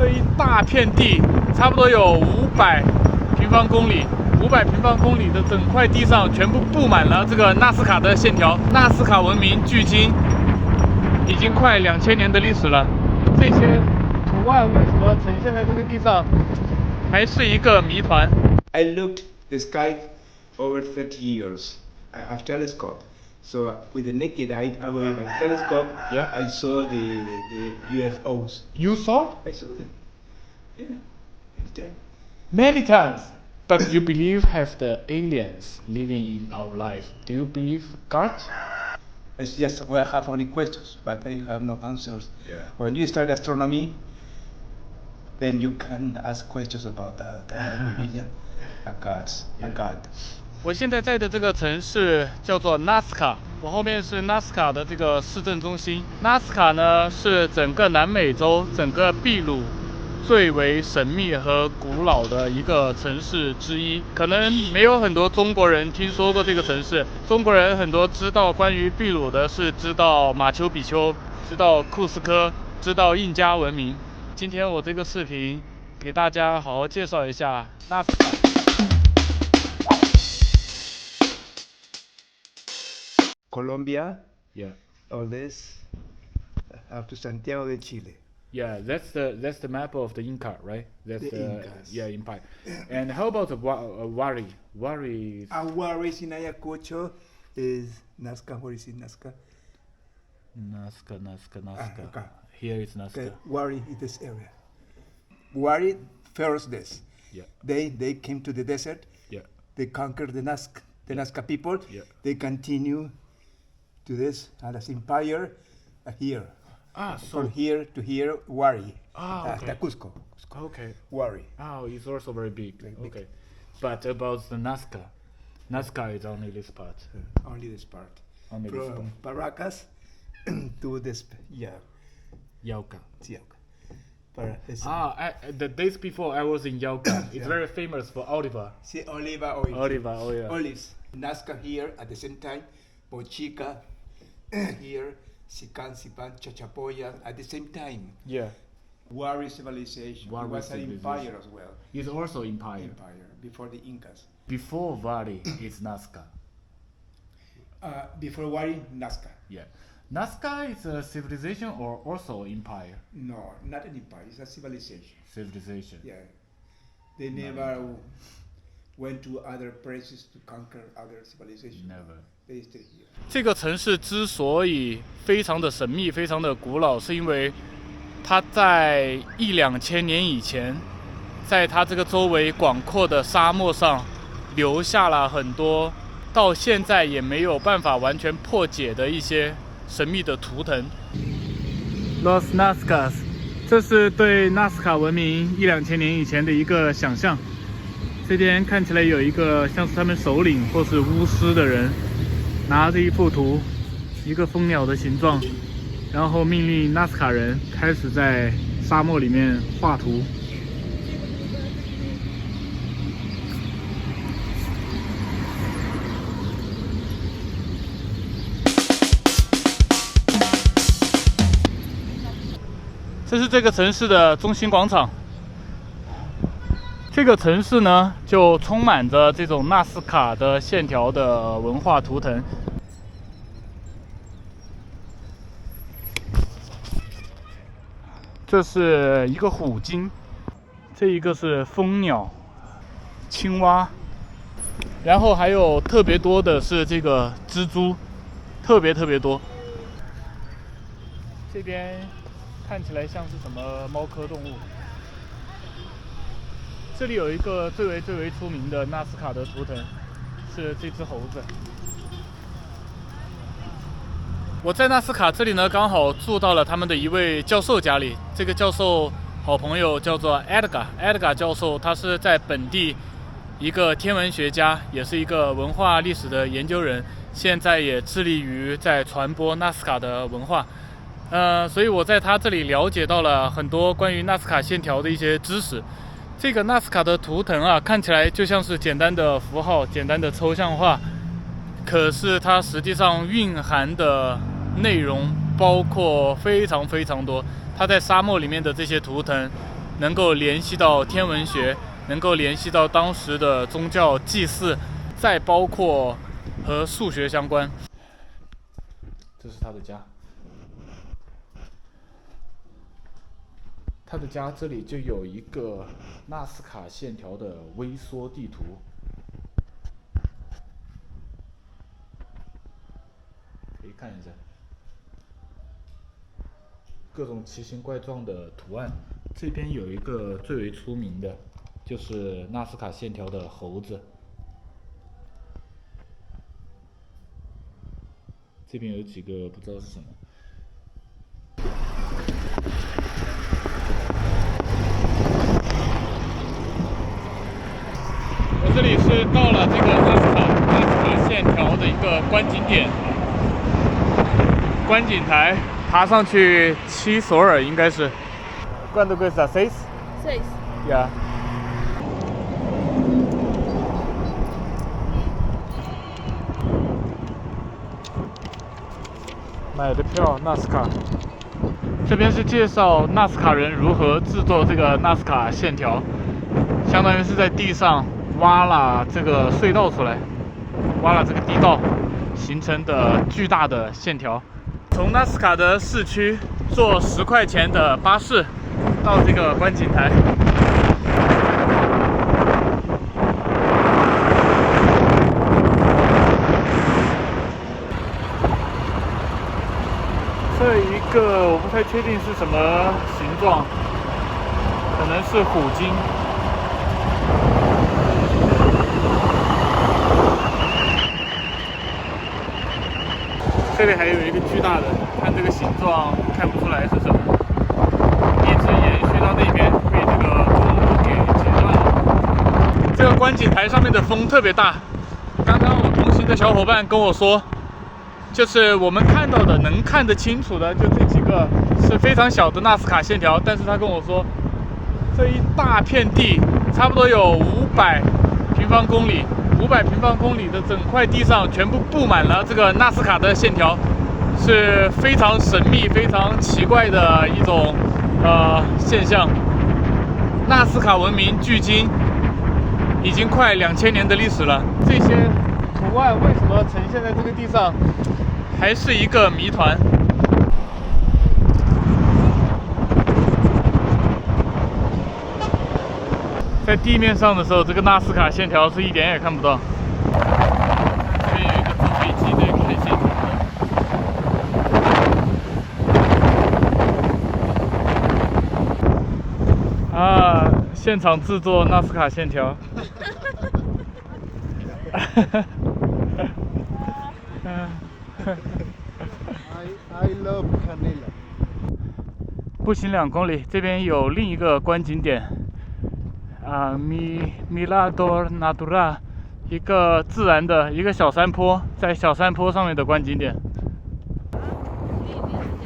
这一大片地，差不多有500平方公里。500平方公里的整块地上全部布满了这个纳斯卡的线条。纳斯卡文明距今已经快2000年的历史了。这些图案为什么呈现在这个地上，还是一个谜团。I looked the sky over 30 years. I have telescope. So with the naked eye, with my telescope, Yeah. I saw the UFOs. You saw I saw them. Yeah. It's there. many times. But you believe have the aliens living in our life? Do you believe God? It's just well, I have only questions, but I have no answers. Yeah. When you start astronomy, then you can ask questions about the religion, a gods, a god. 我现在在的这个城市叫做纳斯卡，我后面是纳斯卡的这个市政中心。纳斯卡呢是整个南美洲、整个秘鲁最为神秘和古老的一个城市之一。可能没有很多中国人听说过这个城市，中国人很多知道关于秘鲁的是知道马丘比丘，知道库斯科，知道印加文明。今天我这个视频给大家好好介绍一下纳斯卡。Colombia, Yeah. all this, up to Santiago de Chile. Yeah, that's the map of the Inca, right? That's The Incas. Yeah, empire. And how about the Wari? Wari. Where is in Ayacucho is Nazca. Where is in Nazca? Nazca. Okay. Here is Nazca. Okay, Wari is this area. Wari first this. Yeah. They came to the desert. Yeah. They conquered the Nazca people. Yeah. They continue to this as empire here. So From here to here, Wari. okay. Hasta Cusco. Okay. Wari. Oh, it's also very big. Very big. Okay. But about the Nazca is only this part. Only this part. Only this From Paracas to this, Yauca. The days before I was in Yauca. It's Yeah. very famous for oliva. See, oliva oil. Olives. Nazca here at the same time. Bochica here. Sican, Chachapoya at the same time. Yeah. Wari civilization. Wari It was an civilization. empire as well. It's also empire. Empire before the Incas. Before Wari is Nazca. Before Wari, Nazca. Yeah. Nazca is a civilization or also empire? No, not an empire. It's a civilization. Civilization. Yeah. They never went to other places to conquer other civilizations. Never. They stay here. 这个城市之所以非常的神秘、非常的古老，是因为它在1-2千年以前，在它这个周围广阔的沙漠上留下了很多到现在也没有办法完全破解的一些神秘的图腾。Los Nazcas， 这是对纳斯卡文明1-2千年以前的一个想象。这边看起来有一个像是他们首领或是巫师的人，拿着一幅图，一个蜂鸟的形状，然后命令纳斯卡人开始在沙漠里面画图。这是这个城市的中心广场。这个城市呢，就充满着这种纳斯卡的线条的文化图腾。这是一个虎鲸，这一个是蜂鸟、青蛙，然后还有特别多的是这个蜘蛛，特别多。这边看起来像是什么猫科动物。这里有一个最为出名的纳斯卡的图腾，是这只猴子。我在纳斯卡这里呢，刚好住到了他们的一位教授家里。这个教授好朋友叫做 Edgar 教授，他是在本地一个天文学家，也是一个文化历史的研究人，现在也致力于在传播纳斯卡的文化。所以我在他这里了解到了很多关于纳斯卡线条的一些知识。这个纳斯卡的图腾啊，看起来就像是简单的符号、简单的抽象画，可是它实际上蕴含的内容包括非常多。它在沙漠里面的这些图腾，能够联系到天文学，能够联系到当时的宗教祭祀，再包括和数学相关。这是他的家，他的家这里就有一个纳斯卡线条的微缩地图。可以看一下各种奇形怪状的图案。这边有一个最为出名的，就是纳斯卡线条的猴子。这边有几个不知道是什么。我这里是到了这个纳斯卡线条的一个观景点。观景台爬上去7索尔应该是。¿Cuánto cuesta? ¿6? 6. Ya. 买的票，纳斯卡。这边是介绍纳斯卡人如何制作这个纳斯卡线条，相当于是在地上挖了这个隧道出来，挖了这个地道，形成的巨大的线条。从纳斯卡的市区坐10块钱的巴士到这个观景台。这一个我不太确定是什么形状，可能是虎鲸。这里还有一个巨大的，看这个形状看不出来是什么，一直延续到那边，被这个公路给截断了。这个观景台上面的风特别大，刚刚我同行的小伙伴跟我说，就是我们看到的能看得清楚的，就这几个是非常小的纳斯卡线条，但是他跟我说，这一大片地差不多有500平方公里。500平方公里的整块地上全部布满了这个纳斯卡的线条，是非常神秘、非常奇怪的一种现象。纳斯卡文明距今已经快2000年的历史了，这些图案为什么呈现在这个地上，还是一个谜团。在地面上的时候，这个纳斯卡线条是一点也看不到。这边有一个坐飞机的一个线条。啊，现场制作纳斯卡线条。I love Canela。步行2公里，这边有另一个观景点。Mirador Natural， 一个自然的一个小山坡，在小山坡上面的观景点。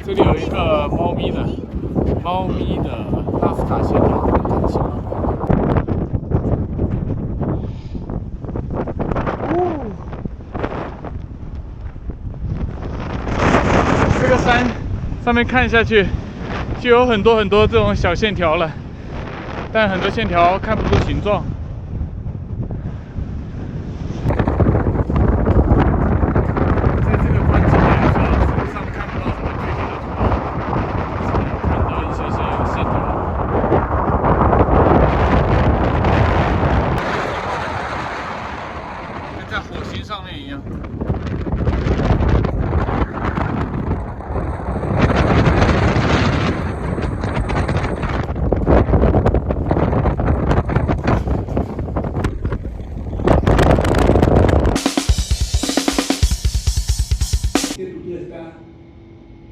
这里有一个猫咪的纳斯卡线条，看起来。这个山上面看下去，就有很多这种小线条了。但很多线条看不出形状。在这个观景台上，实际上看不到什么具体的图案，只能看到一些线条。跟在火星上面一样。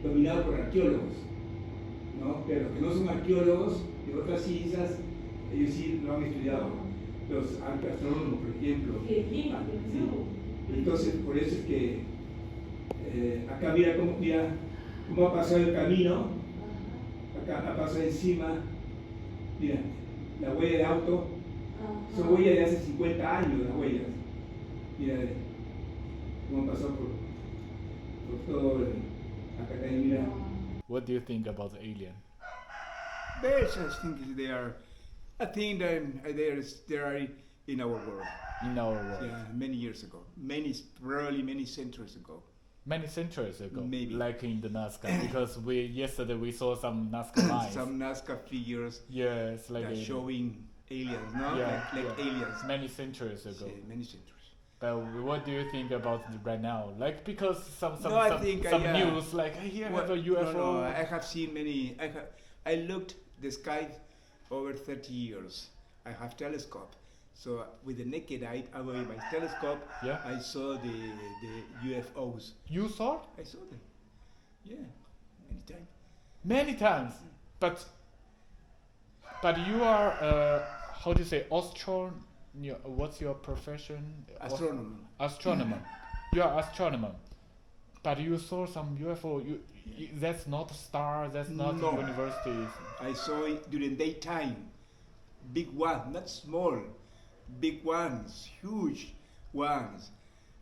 Dominado por arqueólogos, ¿no? Pero los que no son arqueólogos de otras ciencias, ellos sí lo han estudiado. Los astrónomos, por ejemplo. Sí. Entonces, por eso es que acá mira cómo ha pasado el camino. Acá ha pasado encima. Mira, la huella de auto. Son huellas de hace 50 años, las huellas. Mira, cómo pasó por todo el... What do you think about the alien? Birds, I think they are. I think that they are in our world. In our world? Yeah, many years ago. Probably many centuries ago. Many centuries ago, Maybe. like in the Nazca, because yesterday we saw some Nazca lines. Some Nazca figures Yes, like that showing aliens, no? Yeah, like aliens. many centuries ago. Yeah, many centuries. But what do you think about it right now? Like because some I news like here have a UFO. No, I have seen many. I looked the sky over 30 years. I have telescope, so with the naked eye, with my telescope, Yeah. I saw the UFOs. You saw? I saw them. Yeah, many times. Many times, but you are how do you say what's your profession? Astronomer. Astronomer. You are astronomer, but you saw some UFO. That's not a star. That's not No. universities. I saw it during daytime. Big one, not small. Big ones, huge ones.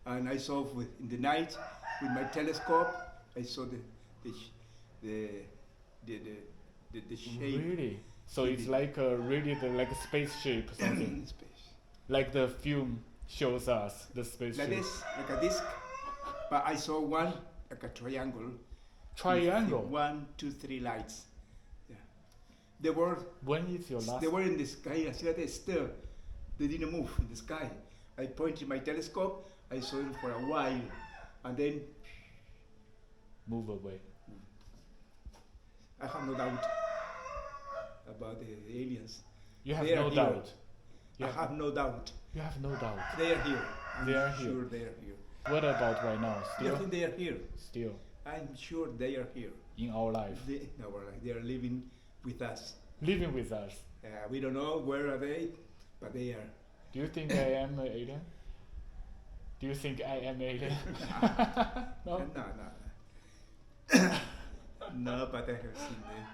And I saw in the night with my telescope. I saw the shape. Really? So it's like like a spaceship or something. in space. Like the film shows us the spaceship. Like this, like a disc. But I saw one like a triangle. Triangle. With 1, 2, 3 lights. Yeah. They were When is your last? They were in the sky. I said they still. They didn't move in the sky. I pointed my telescope. I saw them for a while, and then Move away. I have no doubt about the aliens. You have They are no here. doubt. I have no doubt. You have no doubt. They are here. They are I'm here. sure they are here. What about right now? I Still? think they are here. Still I'm sure they are here. in our life. They are living with us. Living with us. We don't know where are they, but they are. Do you think I am an alien? Do you think I am alien? No? No. No, but I have seen them.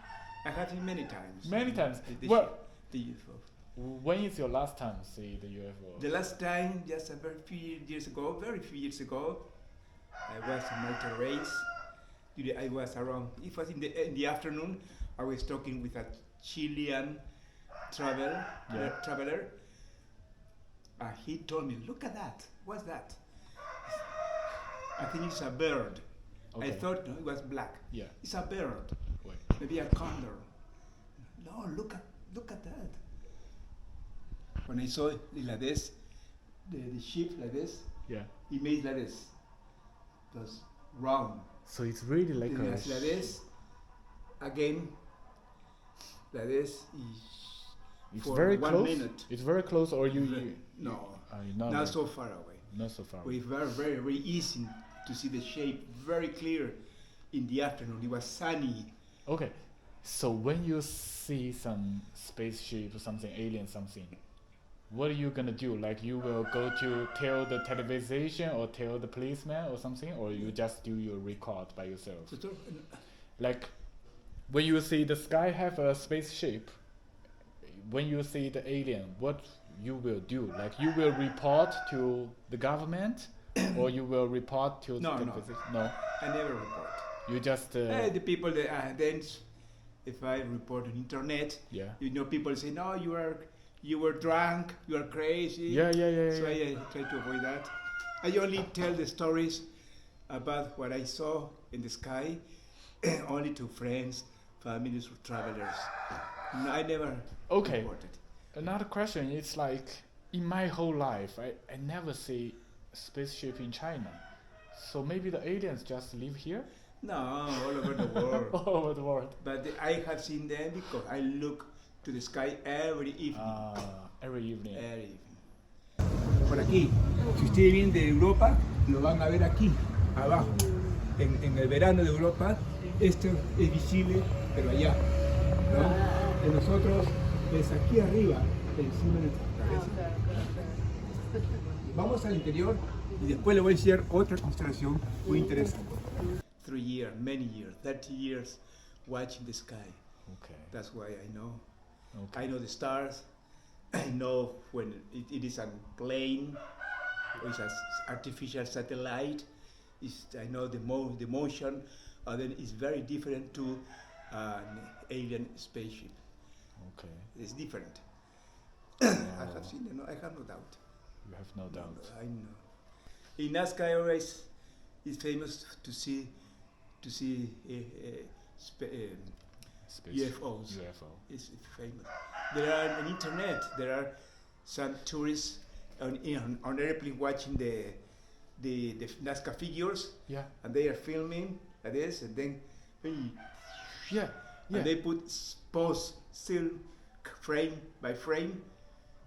I have seen many times. Many times. The Well, the UFO. when is your last time see the UFO? The last time, just a very few years ago, I was on my terrace. I was around. It was in the afternoon. I was talking with a Chilean traveler. He told me, "Look at that. What's that?" I think it's a bird. Okay. I thought it was black. Yeah. It's a bird. Wait. Maybe a condor. No, look at that. When I saw it like this, the shape like this, Yeah. it made like this. It was round. So it's really like Then a it's like this, again, like this. It's for very 1 close. minute. It's very close, or you No, not not so far away. not so far. It was very, very easy to see the shape, very clear in the afternoon. It was sunny. Okay, so when you see some spaceship or something, alien something, what are you gonna do? Like you will go to tell the television or tell the policeman or something, or you just do your record by yourself? Like when you see the sky have a spaceship, when you see the alien, what you will do? Like you will report to the government, or you will report to the television? No. I never report. You just The people that then, if I report on internet, yeah. people say, "No, you were drunk, you are crazy." Yeah. So I try to avoid that. I only tell the stories about what I saw in the sky, only to friends, families, or travelers. No, I never reported. Another question, it's like, in my whole life, I never see spaceship in China. So maybe the aliens just live here? No, all over the world. All over the world. But I have seen them because I look to the sky every evening. Every evening. Every evening. Por aquí, si ustedes vienen de Europa, lo van a ver aquí, abajo. En el verano de Europa, esto es visible, pero allá. ¿No? De nosotros es aquí arriba, encima de nuestra cabeza. Vamos al interior y después le voy a enseñar otra constelación muy interesante. 3 years, many years, 30 years watching the sky. Okay. That's why I know. Okay. I know the stars. I know when it is a plane or it's an artificial satellite. I know the motion. Then it's very different to an alien spaceship. Okay. It's different. Oh. I have seen it. No, I have no doubt. You have no doubt. I know. In NASCAR race, it's famous to see UFOs. UFO. It's famous. There are on internet. There are some tourists on airplane watching the NASCAR figures, Yeah. and they are filming like this, and then Yeah. and they put pose still frame by frame,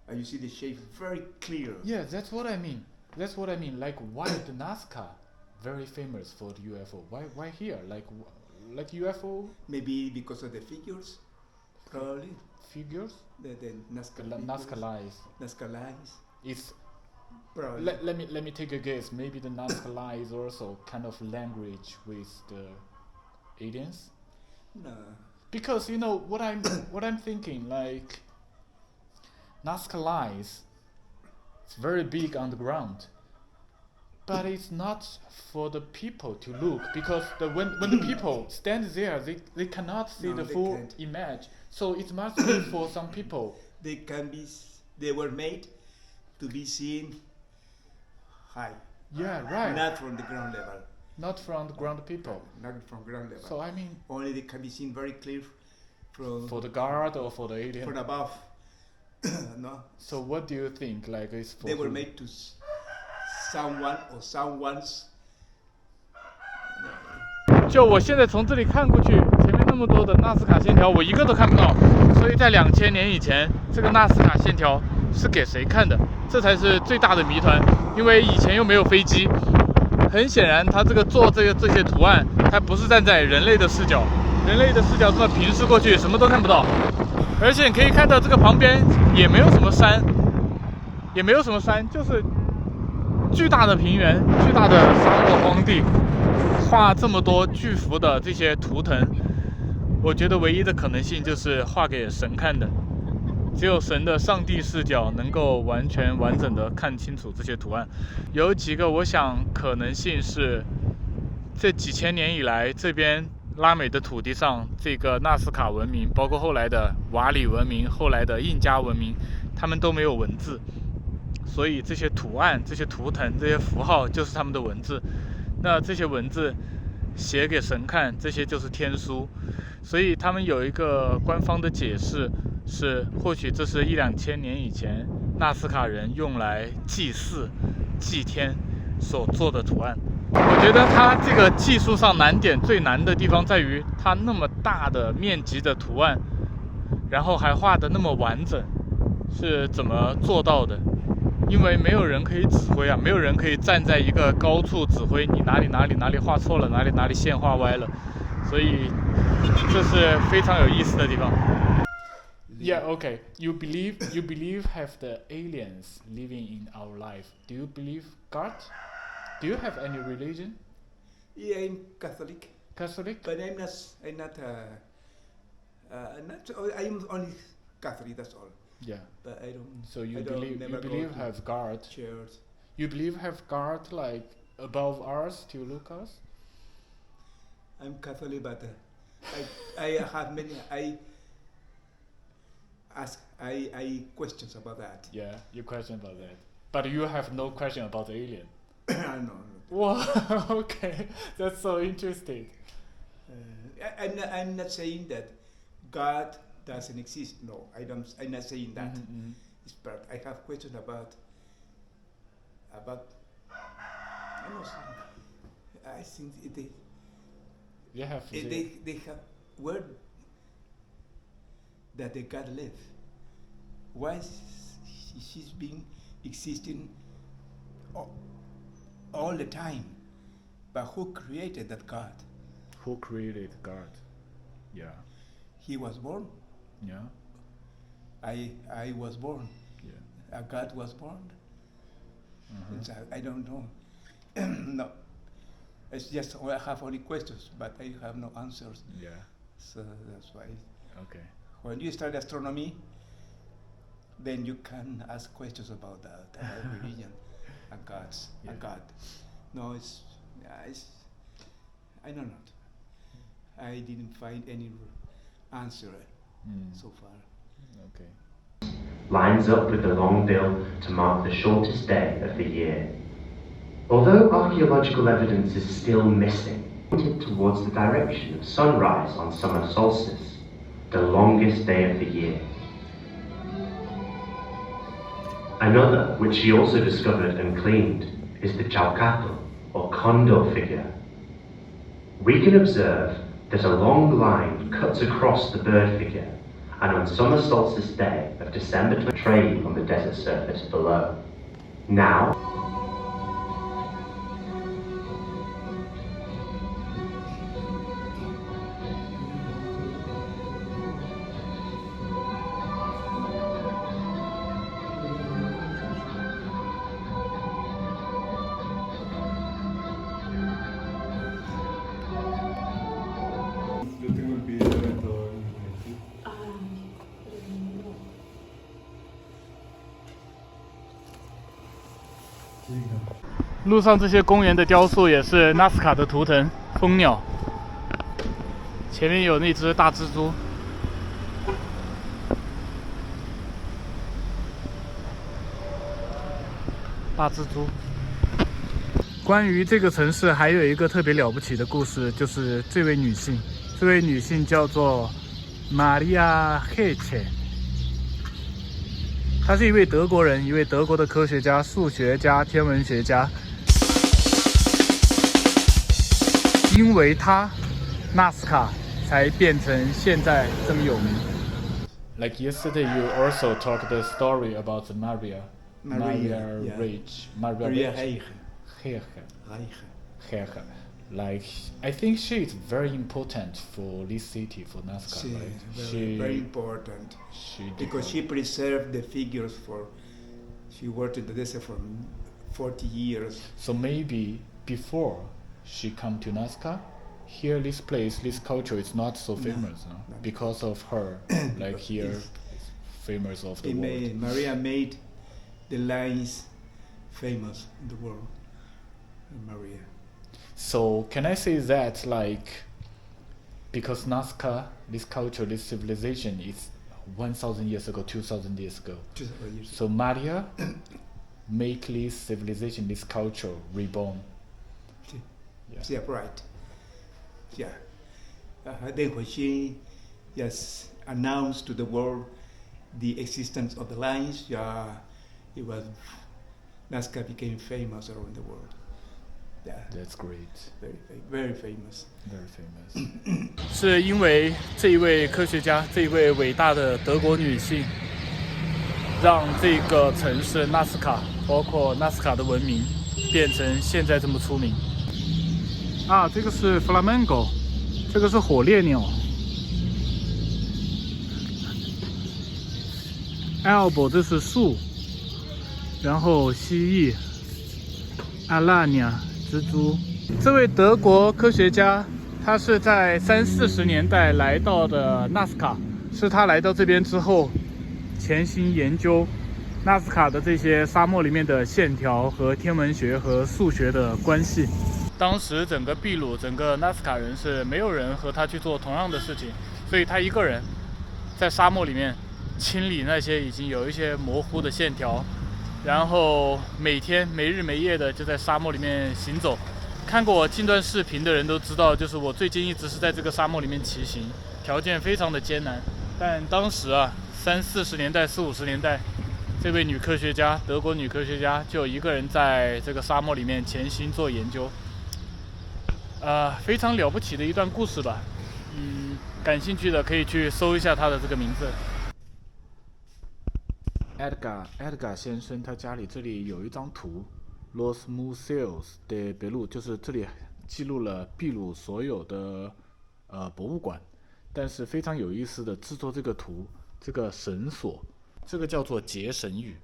and you see the shape very clear. Yeah, that's what I mean. That's what I mean. Like, why the NASCAR very famous for the UFO? Why here? Like UFO Maybe because of the figures, probably figures? the NASCAR The figures, NASCAR lies. NASCAR lines, It's probably. let me take a guess. Maybe the NASCAR lie is also kind of language with the aliens. No. Because you know what I'm thinking, like NASCAR lies, it's very big on the ground, but it's not for the people to look, because when the people stand there, they cannot see No, the they full can't. image. So it must be for some people. They were made to be seen high, Yeah, right. not from the ground level, Not from the ground people. not from ground level. So I mean, Only they can be seen very clear from for the guard or for the alien. from above. No, So what do you think? Like it's for they were who? made to someone or someone's. 就我现在从这里看过去，前面那么多的纳斯卡线条，我一个都看不到。所以在2000年以前，这个纳斯卡线条是给谁看的？这才是最大的谜团。因为以前又没有飞机，很显然，他这个做这些图案，他不是站在人类的视角，人类的视角这么平视过去，什么都看不到。而且你可以看到这个旁边也没有什么山，就是巨大的平原，巨大的沙漠荒地。画这么多巨幅的这些图腾，我觉得唯一的可能性就是画给神看的，只有神的上帝视角能够完整的看清楚这些图案。有几个我想可能性是，这几千年以来，这边拉美的土地上，这个纳斯卡文明，包括后来的瓦里文明，后来的印加文明，他们都没有文字，所以这些图案、这些图腾、这些符号就是他们的文字。那这些文字写给神看，这些就是天书。所以他们有一个官方的解释是，或许这是1-2千年以前纳斯卡人用来祭祀、祭天所做的图案。我觉得它这个技术上最难的地方在于，它那么大的面积的图案，然后还画得那么完整，是怎么做到的？因为没有人可以指挥啊，没有人可以站在一个高处指挥你哪里画错了，哪里线画歪了，所以这是非常有意思的地方。Yeah, okay. You believe have the aliens living in our life? Do you believe God? Do you have any religion? Yeah, I'm Catholic. Catholic? But I'm only Catholic. That's all. Yeah. But I don't. So you I don't believe never go to have God? church. You believe have God like above us to look us? I'm Catholic, but I have many. I questions about that. Yeah, you question about that. But you have no question about the alien. No. Wow, okay. That's so interesting. I'm not saying that God doesn't exist. No, I don't. I'm not saying that. Mm-hmm. But I have questions about. I don't know. I think You have they have where that the God live. Why she's been existing all the time? But who created that God? Who created God? Yeah. He was born. Yeah. I was born. Yeah. God was born. Uh-huh. I don't know. No. It's just I have only questions, but I have no answers. Yeah. So that's why. Okay. When you study astronomy, then you can ask questions about that, about religion and gods and God. No, it's I don't know. I didn't find any answer so far. Okay. Lines up with the long bill to mark the shortest day of the year. Although archaeological evidence is still missing, pointed towards the direction of sunrise on summer solstice, the longest day of the year. Another, which she also discovered and cleaned, is the Chaucato, or condor figure. We can observe that a long line cuts across the bird figure, and on summer solstice day of December 20, trade on the desert surface below. Now, Yo tengo el video de todo en YouTube.路上这些公园的雕塑也是纳斯卡的图腾，蜂鸟。前面有那只大蜘蛛。大蜘蛛。关于这个城市，还有一个特别了不起的故事，就是这位女性。这位女性叫做Maria Hetche， 她是一位德国人，一位德国的科学家、数学家、天文学家。因为她，纳斯卡才变成现在这么有名。Like yesterday, you also talked the story about Maria yeah. Reich, Maria Reich. Reich. Like, I think she is very important for this city, for Nazca, Sí, right? very important. Because she preserved the figures for. She worked in the desert for 40 years. So maybe before she come to Nazca, here this place, this culture is not so famous, no? Because of her, like here, famous of the world. Maria made the lines famous in the world. Maria. So can I say that, like, because Nazca, this culture, this civilization is 1,000 years ago, 2,000 years ago. So Maria make this civilization, this culture reborn. Yeah, right. Yeah. Then when she just announced to the world the existence of the lines, it was Nazca became famous around the world. Yeah. That's great. Very famous. Very famous. 是因为这一位科学家，这一位伟大的德国女性，让这个城市纳斯卡，包括纳斯卡的文明，变成现在这么出名。啊，这个是 flamingo， 这个是火烈鸟。elbow 这是树，然后蜥蜴，阿拉尼亚。蜘蛛，这位德国科学家，他是在30-40年代来到的纳斯卡，是他来到这边之后，潜心研究纳斯卡的这些沙漠里面的线条和天文学和数学的关系。当时整个秘鲁，整个纳斯卡人是没有人和他去做同样的事情，所以他一个人在沙漠里面清理那些已经有一些模糊的线条。然后每天没日没夜的就在沙漠里面行走，看过我近段视频的人都知道，就是我最近一直是在这个沙漠里面骑行，条件非常的艰难。但当时啊，30-40年代、40-50年代，这位女科学家，德国女科学家就一个人在这个沙漠里面潜心做研究，非常了不起的一段故事吧。感兴趣的可以去搜一下她的这个名字。Edgar 先生，他家里这里有一张图 ，Los Museos de Perú， 就是这里记录了秘鲁所有的博物馆。但是非常有意思的，制作这个图，这个绳索，这个叫做结绳语，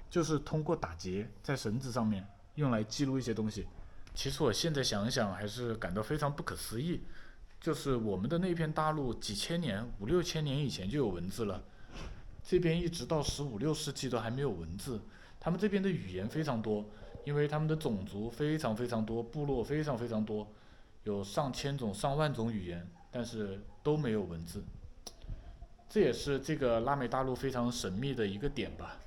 就是通过打结在绳子上面用来记录一些东西。其实我现在想一想，还是感到非常不可思议，就是我们的那片大陆几千年、5-6千年以前就有文字了。这边一直到15-16世纪都还没有文字，他们这边的语言非常多，因为他们的种族非常非常多，部落非常非常多，有上千种、上万种语言，但是都没有文字。这也是这个拉美大陆非常神秘的一个点吧。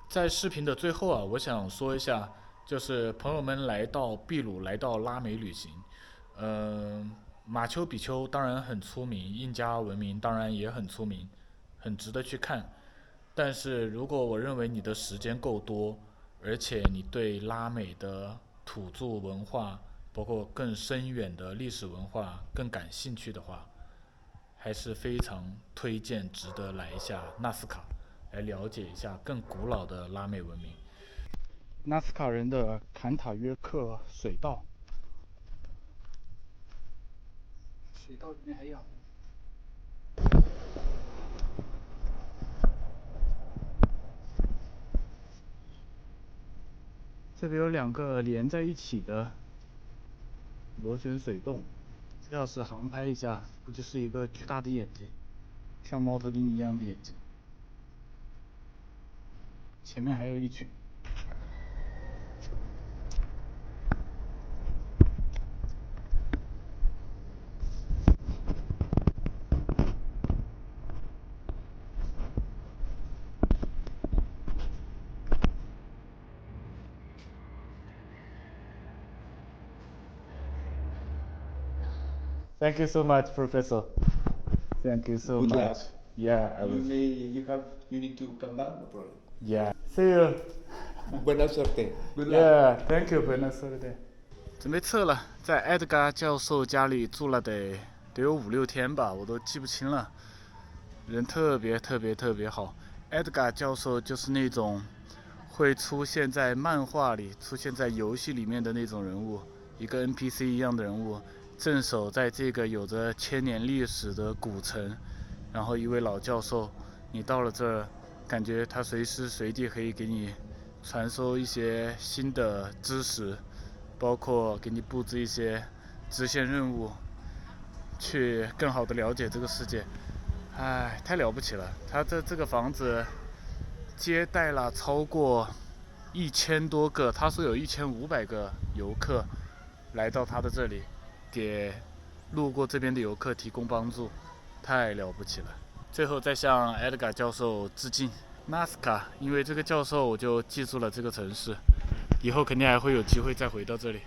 在视频的最后啊，我想说一下，就是朋友们来到秘鲁、来到拉美旅行，马丘比丘当然很出名，印加文明当然也很出名，很值得去看。但是如果我认为你的时间够多，而且你对拉美的土著文化，包括更深远的历史文化更感兴趣的话，还是非常推荐值得来一下纳斯卡，来了解一下更古老的拉美文明。纳斯卡人的坎塔约克水道，水道里面还有这边有2个连在一起的螺旋水洞，这要是航拍一下，估计是一个巨大的眼睛，像猫头鹰一样的眼睛。前面还有一群。Thank you so much, Professor. Thank you so Good much. luck. Yeah, I will. You need to come back, no problem. Yeah. See you. Buena suerte. Good luck. Yeah, thank you, Buena suerte. 准备撤了，在埃德加教授家里住了得有5、6天吧，我都记不清了。人特别好。埃德加教授就是那种会出现在漫画里、出现在游戏里面的那种人物，一个 NPC 一样的人物。镇守在这个有着1000年历史的古城，然后一位老教授，你到了这儿，感觉他随时随地可以给你传授一些新的知识，包括给你布置一些支线任务，去更好的了解这个世界。哎，太了不起了！他这个房子接待了超过1000多个，他说有1500个游客来到他的这里，给路过这边的游客提供帮助，太了不起了。最后再向埃德加教授致敬。纳斯卡，因为这个教授我就记住了这个城市，以后肯定还会有机会再回到这里。